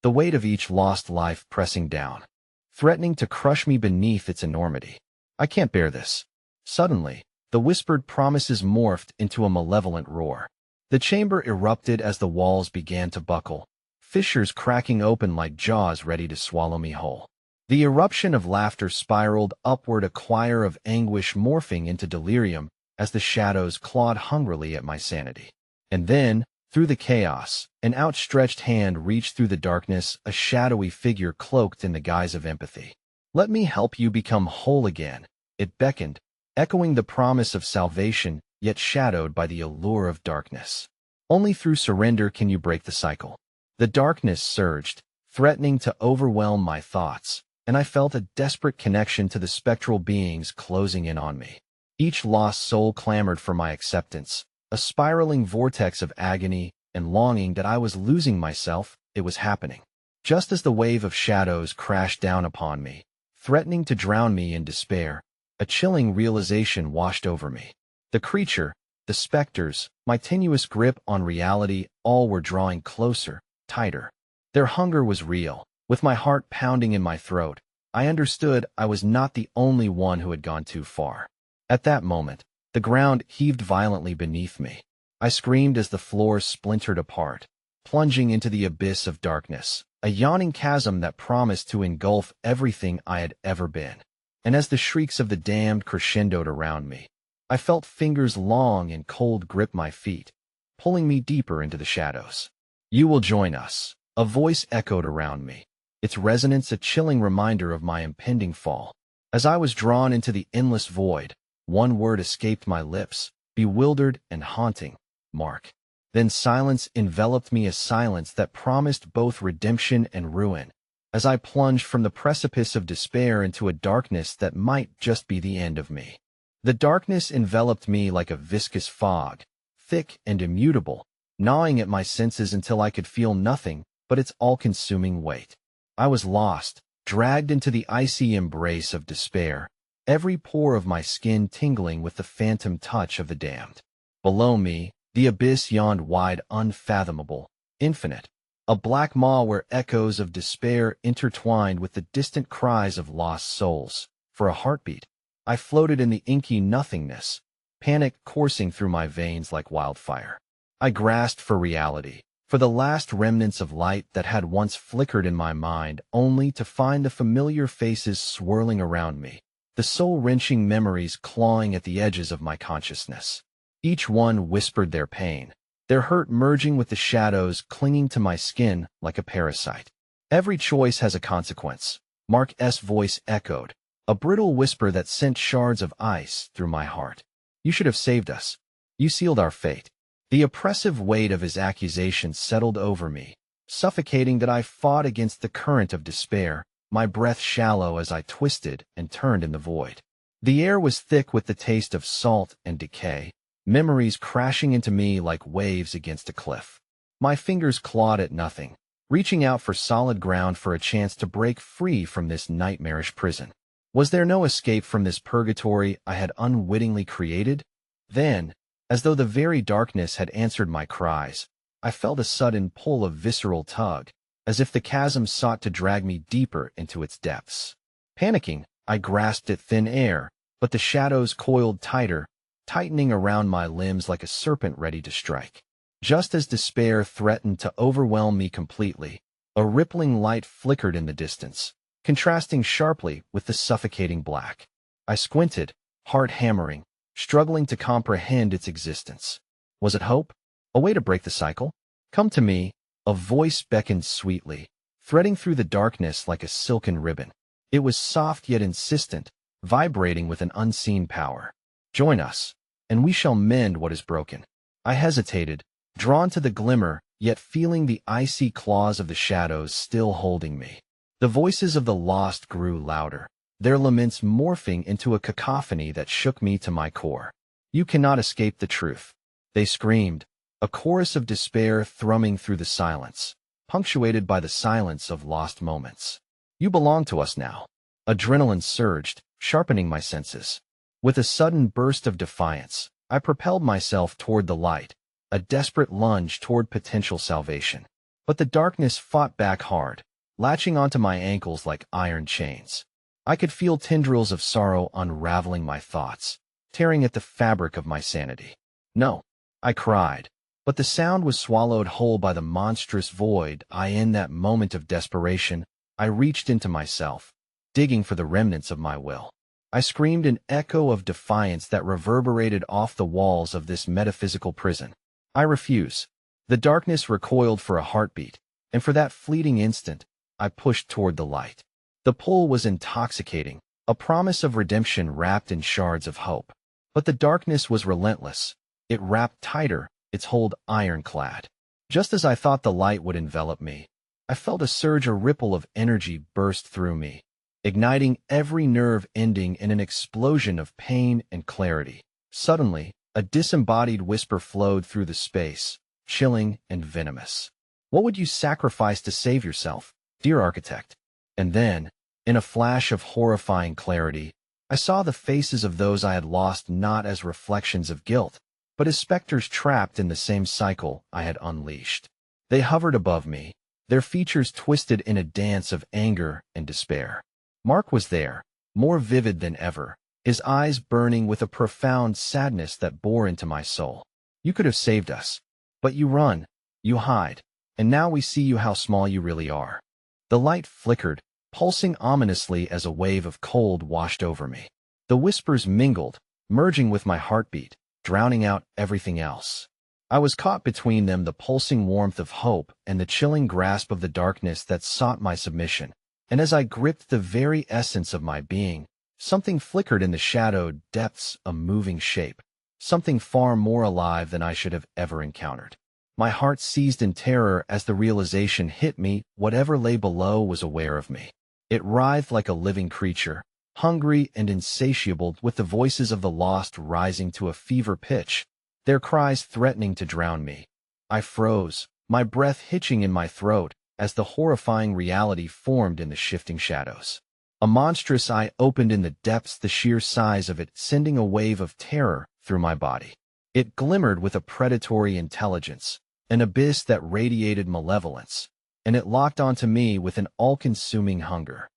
the weight of each lost life pressing down, threatening to crush me beneath its enormity. "I can't bear this." Suddenly, the whispered promises morphed into a malevolent roar. The chamber erupted as the walls began to buckle, fissures cracking open like jaws ready to swallow me whole. The eruption of laughter spiraled upward, a choir of anguish morphing into delirium as the shadows clawed hungrily at my sanity. And then, through the chaos, an outstretched hand reached through the darkness, a shadowy figure cloaked in the guise of empathy. "Let me help you become whole again," it beckoned, echoing the promise of salvation, yet shadowed by the allure of darkness. "Only through surrender can you break the cycle." The darkness surged, threatening to overwhelm my thoughts, and I felt a desperate connection to the spectral beings closing in on me. Each lost soul clamored for my acceptance, a spiraling vortex of agony and longing that I was losing myself. It was happening. Just as the wave of shadows crashed down upon me, threatening to drown me in despair, a chilling realization washed over me. The creature, the specters, my tenuous grip on reality, all were drawing closer, tighter. Their hunger was real. With my heart pounding in my throat, I understood I was not the only one who had gone too far. At that moment, the ground heaved violently beneath me. I screamed as the floor splintered apart, plunging into the abyss of darkness, a yawning chasm that promised to engulf everything I had ever been. And as the shrieks of the damned crescendoed around me, I felt fingers long and cold grip my feet, pulling me deeper into the shadows. "You will join us," a voice echoed around me, its resonance a chilling reminder of my impending fall. As I was drawn into the endless void, one word escaped my lips, bewildered and haunting: Mark. Then silence enveloped me, a silence that promised both redemption and ruin, as I plunged from the precipice of despair into a darkness that might just be the end of me. The darkness enveloped me like a viscous fog, thick and immutable, gnawing at my senses until I could feel nothing but its all-consuming weight. I was lost, dragged into the icy embrace of despair, every pore of my skin tingling with the phantom touch of the damned. Below me, the abyss yawned wide, unfathomable, infinite, a black maw where echoes of despair intertwined with the distant cries of lost souls. For a heartbeat, I floated in the inky nothingness, panic coursing through my veins like wildfire. I grasped for reality, for the last remnants of light that had once flickered in my mind, only to find the familiar faces swirling around me, the soul-wrenching memories clawing at the edges of my consciousness. Each one whispered their pain, their hurt merging with the shadows clinging to my skin like a parasite. Every choice has a consequence, Mark's voice echoed, a brittle whisper that sent shards of ice through my heart. You should have saved us. You sealed our fate. The oppressive weight of his accusation settled over me, suffocating that I fought against the current of despair, my breath shallow as I twisted and turned in the void. The air was thick with the taste of salt and decay, memories crashing into me like waves against a cliff. My fingers clawed at nothing, reaching out for solid ground for a chance to break free from this nightmarish prison. Was there no escape from this purgatory I had unwittingly created? Then, as though the very darkness had answered my cries, I felt a sudden pull of visceral tug, as if the chasm sought to drag me deeper into its depths. Panicking, I grasped at thin air, but the shadows coiled tighter, tightening around my limbs like a serpent ready to strike. Just as despair threatened to overwhelm me completely, a rippling light flickered in the distance, contrasting sharply with the suffocating black. I squinted, heart hammering, struggling to comprehend its existence. Was it hope? A way to break the cycle? Come to me, a voice beckoned sweetly, threading through the darkness like a silken ribbon. It was soft yet insistent, vibrating with an unseen power. Join us, and we shall mend what is broken. I hesitated, drawn to the glimmer, yet feeling the icy claws of the shadows still holding me. The voices of the lost grew louder, their laments morphing into a cacophony that shook me to my core. You cannot escape the truth, they screamed, a chorus of despair thrumming through the silence, punctuated by the silence of lost moments. You belong to us now. Adrenaline surged, sharpening my senses. With a sudden burst of defiance, I propelled myself toward the light, a desperate lunge toward potential salvation. But the darkness fought back hard, latching onto my ankles like iron chains. I could feel tendrils of sorrow unraveling my thoughts, tearing at the fabric of my sanity. No, I cried, but the sound was swallowed whole by the monstrous void. In that moment of desperation, I reached into myself, digging for the remnants of my will. I screamed an echo of defiance that reverberated off the walls of this metaphysical prison. I refuse. The darkness recoiled for a heartbeat, and for that fleeting instant, I pushed toward the light. The pull was intoxicating, a promise of redemption wrapped in shards of hope. But the darkness was relentless. It wrapped tighter, its hold ironclad. Just as I thought the light would envelop me, I felt a surge, a ripple of energy burst through me, igniting every nerve, ending in an explosion of pain and clarity. Suddenly, a disembodied whisper flowed through the space, chilling and venomous. What would you sacrifice to save yourself, dear architect? And then, in a flash of horrifying clarity, I saw the faces of those I had lost not as reflections of guilt, but as specters trapped in the same cycle I had unleashed. They hovered above me, their features twisted in a dance of anger and despair. Mark was there, more vivid than ever, his eyes burning with a profound sadness that bore into my soul. You could have saved us, but you run, you hide, and now we see you how small you really are. The light flickered, pulsing ominously as a wave of cold washed over me. The whispers mingled, merging with my heartbeat, drowning out everything else. I was caught between them, the pulsing warmth of hope and the chilling grasp of the darkness that sought my submission. And as I gripped the very essence of my being, something flickered in the shadowed depths, a moving shape. something far more alive than I should have ever encountered. My heart seized in terror as the realization hit me. Whatever lay below was aware of me. It writhed like a living creature, hungry and insatiable, with the voices of the lost rising to a fever pitch, their cries threatening to drown me. I froze, my breath hitching in my throat, as the horrifying reality formed in the shifting shadows. A monstrous eye opened in the depths, the sheer size of it sending a wave of terror through my body. It glimmered with a predatory intelligence, an abyss that radiated malevolence, and it locked onto me with an all-consuming hunger.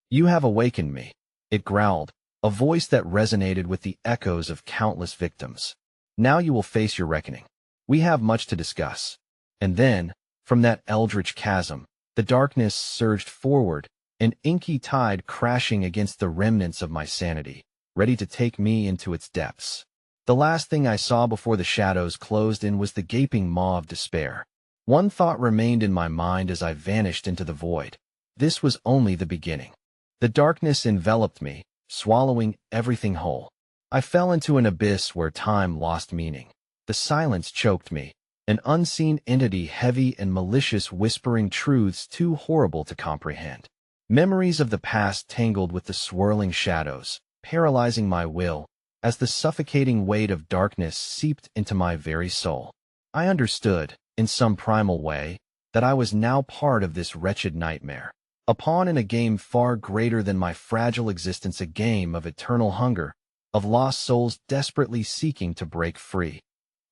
"You have awakened me," it growled, a voice that resonated with the echoes of countless victims. "Now you will face your reckoning. We have much to discuss." And then, from that eldritch chasm, the darkness surged forward, an inky tide crashing against the remnants of my sanity, ready to take me into its depths. The last thing I saw before the shadows closed in was the gaping maw of despair. One thought remained in my mind as I vanished into the void. This was only the beginning. The darkness enveloped me, swallowing everything whole. I fell into an abyss where time lost meaning. The silence choked me, an unseen entity heavy and malicious whispering truths too horrible to comprehend. Memories of the past tangled with the swirling shadows, paralyzing my will, as the suffocating weight of darkness seeped into my very soul. I understood, in some primal way, that I was now part of this wretched nightmare, a pawn in a game far greater than my fragile existence, a game of eternal hunger, of lost souls desperately seeking to break free.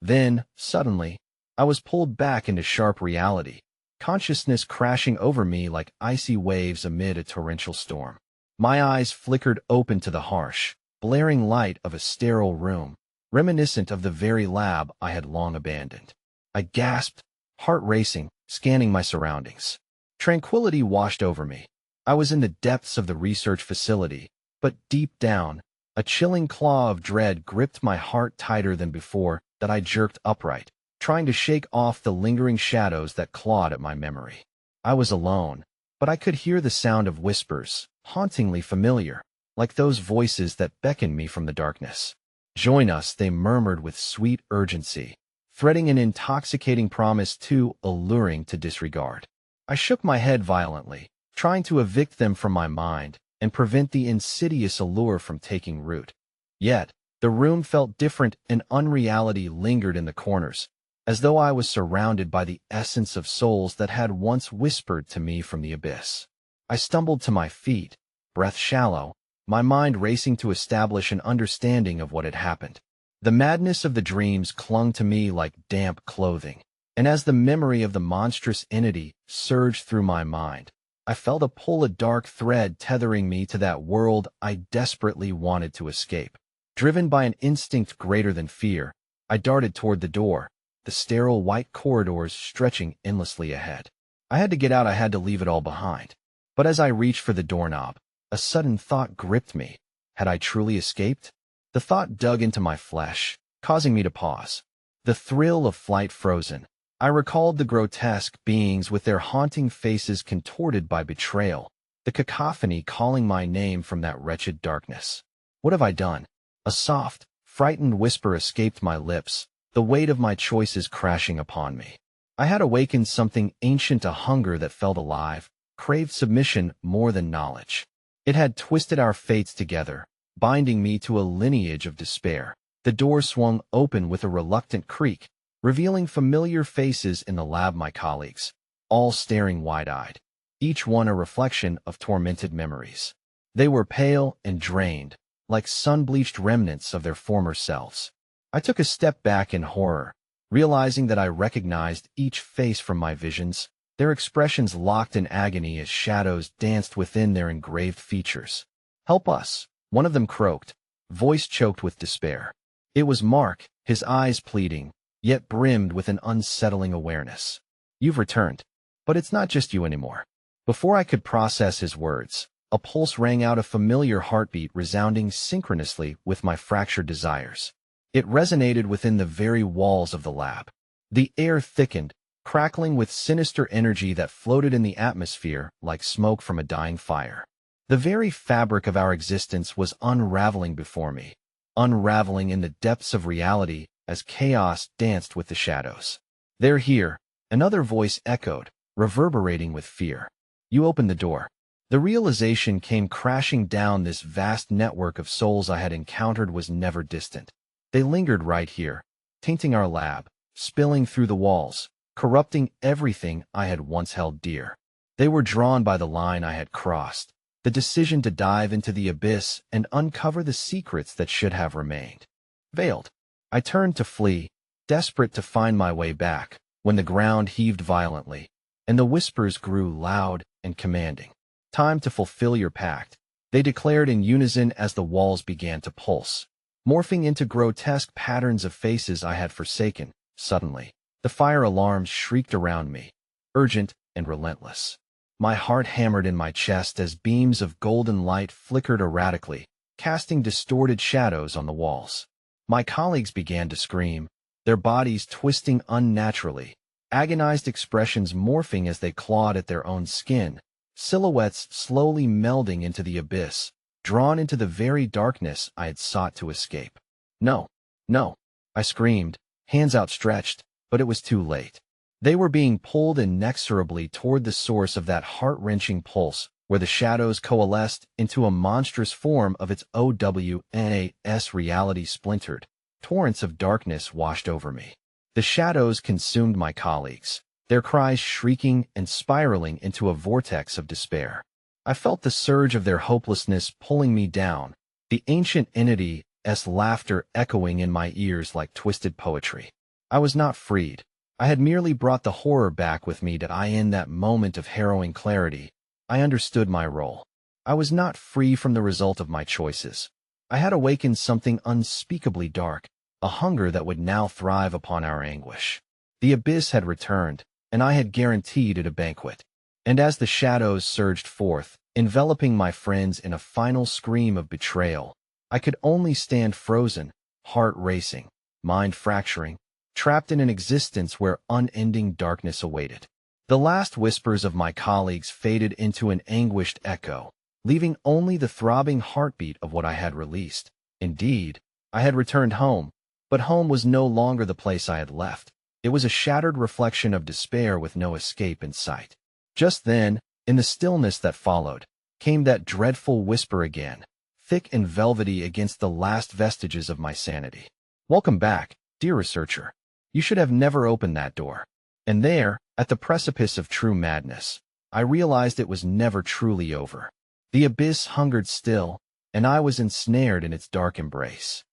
Then, suddenly, I was pulled back into sharp reality, consciousness crashing over me like icy waves amid a torrential storm. My eyes flickered open to the harsh, blaring light of a sterile room, reminiscent of the very lab I had long abandoned. I gasped, heart racing, scanning my surroundings. Tranquility washed over me. I was in the depths of the research facility, but deep down, a chilling claw of dread gripped my heart tighter than before. That I jerked upright, trying to shake off the lingering shadows that clawed at my memory. I was alone, but I could hear the sound of whispers, hauntingly familiar, like those voices that beckoned me from the darkness. "Join us," they murmured with sweet urgency, threading an intoxicating promise too alluring to disregard. I shook my head violently, trying to evict them from my mind and prevent the insidious allure from taking root. Yet, the room felt different, and unreality lingered in the corners, as though I was surrounded by the essence of souls that had once whispered to me from the abyss. I stumbled to my feet, breath shallow, my mind racing to establish an understanding of what had happened. The madness of the dreams clung to me like damp clothing, and as the memory of the monstrous entity surged through my mind, I felt a pull, a dark thread tethering me to that world I desperately wanted to escape. Driven by an instinct greater than fear, I darted toward the door, the sterile white corridors stretching endlessly ahead. I had to get out, I had to leave it all behind. But as I reached for the doorknob, a sudden thought gripped me. Had I truly escaped? The thought dug into my flesh, causing me to pause. The thrill of flight frozen. I recalled the grotesque beings with their haunting faces contorted by betrayal, the cacophony calling my name from that wretched darkness. What have I done? A soft, frightened whisper escaped my lips, the weight of my choices crashing upon me. I had awakened something ancient, a hunger that felt alive, craved submission more than knowledge. It had twisted our fates together, binding me to a lineage of despair. The door swung open with a reluctant creak, revealing familiar faces in the lab, my colleagues, all staring wide-eyed, each one a reflection of tormented memories. They were pale and drained, like sun-bleached remnants of their former selves. I took a step back in horror, realizing that I recognized each face from my visions, their expressions locked in agony as shadows danced within their engraved features. "Help us," one of them croaked, voice choked with despair. It was Mark, his eyes pleading, yet brimmed with an unsettling awareness. "You've returned. But it's not just you anymore." Before I could process his words, a pulse rang out, a familiar heartbeat resounding synchronously with my fractured desires. It resonated within the very walls of the lab. The air thickened, crackling with sinister energy that floated in the atmosphere like smoke from a dying fire. The very fabric of our existence was unraveling before me. unraveling in the depths of reality as chaos danced with the shadows. "They're here," another voice echoed, reverberating with fear. "You opened the door." The realization came crashing down. This vast network of souls I had encountered was never distant. They lingered right here, tainting our lab, spilling through the walls, corrupting everything I had once held dear. They were drawn by the line I had crossed, the decision to dive into the abyss and uncover the secrets that should have remained veiled. I turned to flee, desperate to find my way back, when the ground heaved violently, and the whispers grew loud and commanding. "Time to fulfill your pact," they declared in unison as the walls began to pulse, morphing into grotesque patterns of faces I had forsaken. Suddenly, the fire alarms shrieked around me, urgent and relentless. My heart hammered in my chest as beams of golden light flickered erratically, casting distorted shadows on the walls. My colleagues began to scream, their bodies twisting unnaturally, agonized expressions morphing as they clawed at their own skin, silhouettes slowly melding into the abyss, drawn into the very darkness I had sought to escape. "No, no," I screamed, hands outstretched, but it was too late. They were being pulled inexorably toward the source of that heart-wrenching pulse, where the shadows coalesced into a monstrous form of its OWNAS. Reality splintered. Torrents of darkness washed over me. The shadows consumed my colleagues, their cries shrieking and spiraling into a vortex of despair. I felt the surge of their hopelessness pulling me down, the ancient entity's laughter echoing in my ears like twisted poetry. I was not freed. I had merely brought the horror back with me. In that moment of harrowing clarity, I understood my role. I was not free from the result of my choices. I had awakened something unspeakably dark, a hunger that would now thrive upon our anguish. The abyss had returned, and I had guaranteed it a banquet. And as the shadows surged forth, enveloping my friends in a final scream of betrayal, I could only stand frozen, heart racing, mind fracturing, trapped in an existence where unending darkness awaited. The last whispers of my colleagues faded into an anguished echo, leaving only the throbbing heartbeat of what I had released. Indeed, I had returned home, but home was no longer the place I had left. It was a shattered reflection of despair with no escape in sight. Just then, in the stillness that followed, came that dreadful whisper again, thick and velvety against the last vestiges of my sanity. "Welcome back, dear researcher. You should have never opened that door." And there, at the precipice of true madness, I realized it was never truly over. The abyss hungered still, and I was ensnared in its dark embrace.